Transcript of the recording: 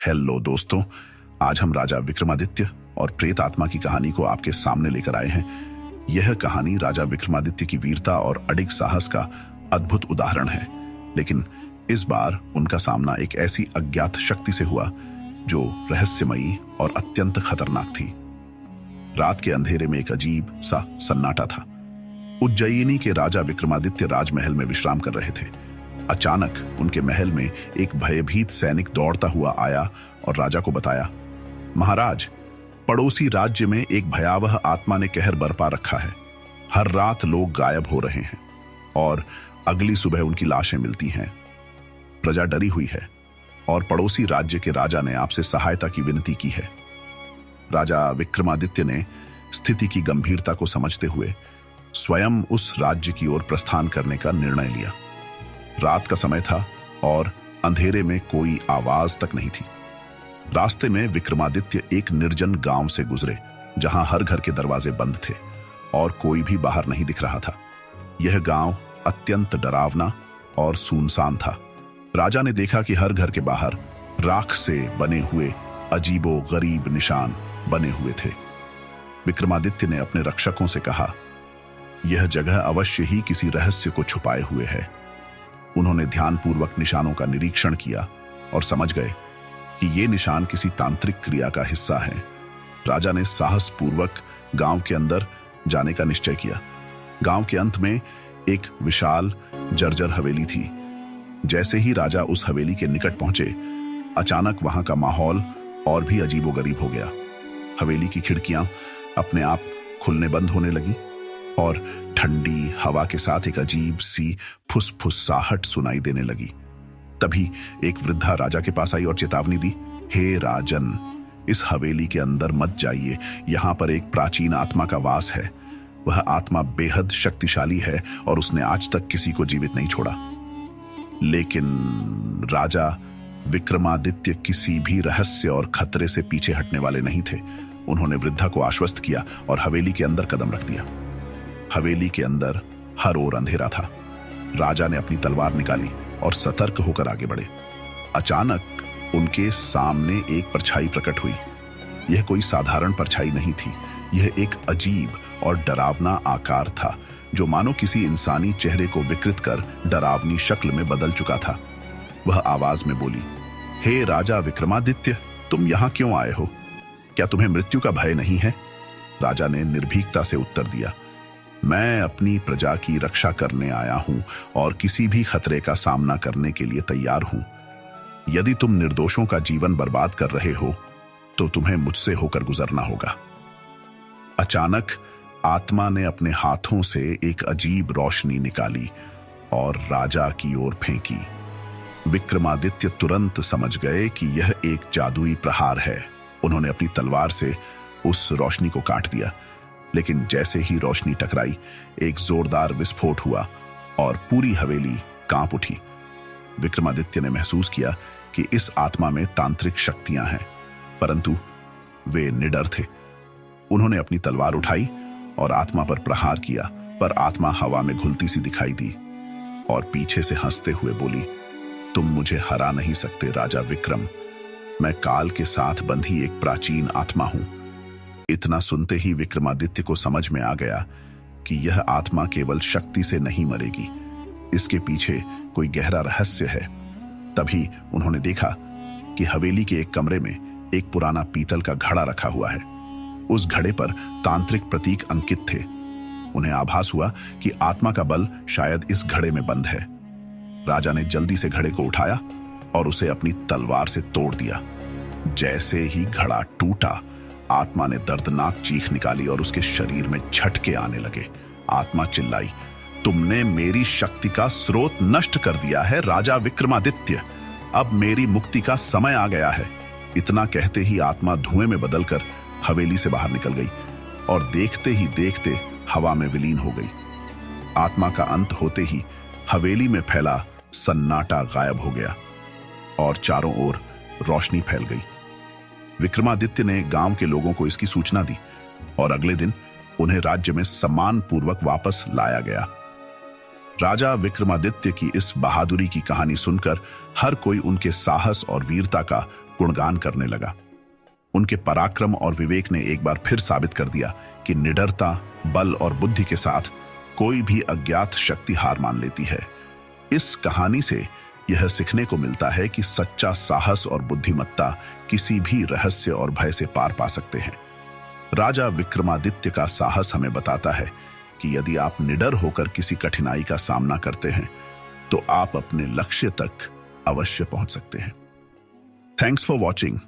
Hello दोस्तों, आज हम राजा विक्रमादित्य और प्रेत आत्मा की कहानी को आपके सामने लेकर आए हैं। यह कहानी राजा विक्रमादित्य की वीरता और अडिग साहस का अद्भुत उदाहरण है, लेकिन इस बार उनका सामना एक ऐसी अज्ञात शक्ति से हुआ जो रहस्यमयी और अत्यंत खतरनाक थी। रात के अंधेरे में एक अजीब सा सन्नाटा था। उज्जयिनी के राजा विक्रमादित्य राजमहल में विश्राम कर रहे थे। अचानक उनके महल में एक भयभीत सैनिक दौड़ता हुआ आया और राजा को बताया, महाराज, पड़ोसी राज्य में एक भयावह आत्मा ने कहर बरपा रखा है। हर रात लोग गायब हो रहे हैं और अगली सुबह उनकी लाशें मिलती हैं। प्रजा डरी हुई है और पड़ोसी राज्य के राजा ने आपसे सहायता की विनती की है। राजा विक्रमादित्य ने स्थिति की गंभीरता को समझते हुए स्वयं उस राज्य की ओर प्रस्थान करने का निर्णय लिया। रात का समय था और अंधेरे में कोई आवाज तक नहीं थी। रास्ते में विक्रमादित्य एक निर्जन गांव से गुजरे, जहां हर घर के दरवाजे बंद थे और कोई भी बाहर नहीं दिख रहा था। यह गांव अत्यंत डरावना और सुनसान था। राजा ने देखा कि हर घर के बाहर राख से बने हुए अजीबो गरीब निशान बने हुए थे। विक्रमादित्य ने अपने रक्षकों से कहा, यह जगह अवश्य ही किसी रहस्य को छुपाए हुए है। उन्होंने ध्यानपूर्वक निशानों का निरीक्षण किया और समझ गए कि ये निशान किसी तांत्रिक क्रिया का हिस्सा है। राजा ने साहसपूर्वक गांव के अंदर जाने का निश्चय किया। गांव के अंत में एक विशाल जर्जर हवेली थी। जैसे ही राजा उस हवेली के निकट पहुंचे, अचानक वहां का माहौल और भी अजीबोगरीब हो गया। हवेली की खिड़कियां अपने आप खुलने बंद होने लगी और ठंडी हवा के साथ एक अजीब सी फुसफुसाहट सुनाई देने लगी। तभी एक वृद्धा राजा के पास आई और चेतावनी दी, हे राजन, इस हवेली के अंदर मत जाइए। यहां पर एक प्राचीन आत्मा का वास है। वह आत्मा बेहद शक्तिशाली है और उसने आज तक किसी को जीवित नहीं छोड़ा। लेकिन राजा विक्रमादित्य किसी भी रहस्य और खतरे से पीछे हटने वाले नहीं थे। उन्होंने वृद्धा को आश्वस्त किया और हवेली के अंदर कदम रख दिया। हवेली के अंदर हर ओर अंधेरा था। राजा ने अपनी तलवार निकाली और सतर्क होकर आगे बढ़े। अचानक उनके सामने एक परछाई प्रकट हुई। यह कोई साधारण परछाई नहीं थी। यह एक अजीब और डरावना आकार था, जो मानो किसी इंसानी चेहरे को विकृत कर डरावनी शक्ल में बदल चुका था। वह आवाज में बोली, हे राजा विक्रमादित्य, तुम यहां क्यों आए हो? क्या तुम्हें मृत्यु का भय नहीं है? राजा ने निर्भीकता से उत्तर दिया, मैं अपनी प्रजा की रक्षा करने आया हूं और किसी भी खतरे का सामना करने के लिए तैयार हूं। यदि तुम निर्दोषों का जीवन बर्बाद कर रहे हो तो तुम्हें मुझसे होकर गुजरना होगा। अचानक आत्मा ने अपने हाथों से एक अजीब रोशनी निकाली और राजा की ओर फेंकी। विक्रमादित्य तुरंत समझ गए कि यह एक जादुई प्रहार है। उन्होंने अपनी तलवार से उस रोशनी को काट दिया, लेकिन जैसे ही रोशनी टकराई, एक जोरदार विस्फोट हुआ और पूरी हवेली कांप उठी। विक्रमादित्य ने महसूस किया कि इस आत्मा में तांत्रिक शक्तियां हैं, परंतु वे निडर थे। उन्होंने अपनी तलवार उठाई और आत्मा पर प्रहार किया, पर आत्मा हवा में घुलती सी दिखाई दी और पीछे से हंसते हुए बोली, तुम मुझे हरा नहीं सकते राजा विक्रम। मैं काल के साथ बंधी एक प्राचीन आत्मा हूं। इतना सुनते ही विक्रमादित्य को समझ में आ गया कि यह आत्मा केवल शक्ति से नहीं मरेगी, इसके पीछे कोई गहरा रहस्य है। तभी उन्होंने देखा कि हवेली के एक कमरे में एक पुराना पीतल का घड़ा रखा हुआ है। उस घड़े पर तांत्रिक प्रतीक अंकित थे। उन्हें आभास हुआ कि आत्मा का बल शायद इस घड़े में बंद है। राजा ने जल्दी से घड़े को उठाया और उसे अपनी तलवार से तोड़ दिया। जैसे ही घड़ा टूटा, आत्मा ने दर्दनाक चीख निकाली और उसके शरीर में झटके आने लगे। आत्मा चिल्लाई, तुमने मेरी शक्ति का स्रोत नष्ट कर दिया है राजा विक्रमादित्य। अब मेरी मुक्ति का समय आ गया है। इतना कहते ही आत्मा धुएं में बदलकर हवेली से बाहर निकल गई और देखते ही देखते हवा में विलीन हो गई। आत्मा का अंत होते ही हवेली में फैला सन्नाटा गायब हो गया और चारों ओर रोशनी फैल गई। विक्रमादित्य ने गांव के लोगों को इसकी सूचना दी और अगले दिन उन्हें राज्य में सम्मान पूर्वक वापस लाया गया। राजा विक्रमादित्य की इस बहादुरी की कहानी सुनकर हर कोई उनके साहस और वीरता का गुणगान करने लगा। उनके पराक्रम और विवेक ने एक बार फिर साबित कर दिया कि निडरता, बल और बुद्धि के साथ कोई भी अज्ञात शक्ति हार मान लेती है। इस कहानी से यह सीखने को मिलता है कि सच्चा साहस और बुद्धिमत्ता किसी भी रहस्य और भय से पार पा सकते हैं। राजा विक्रमादित्य का साहस हमें बताता है कि यदि आप निडर होकर किसी कठिनाई का सामना करते हैं तो आप अपने लक्ष्य तक अवश्य पहुंच सकते हैं। Thanks for watching.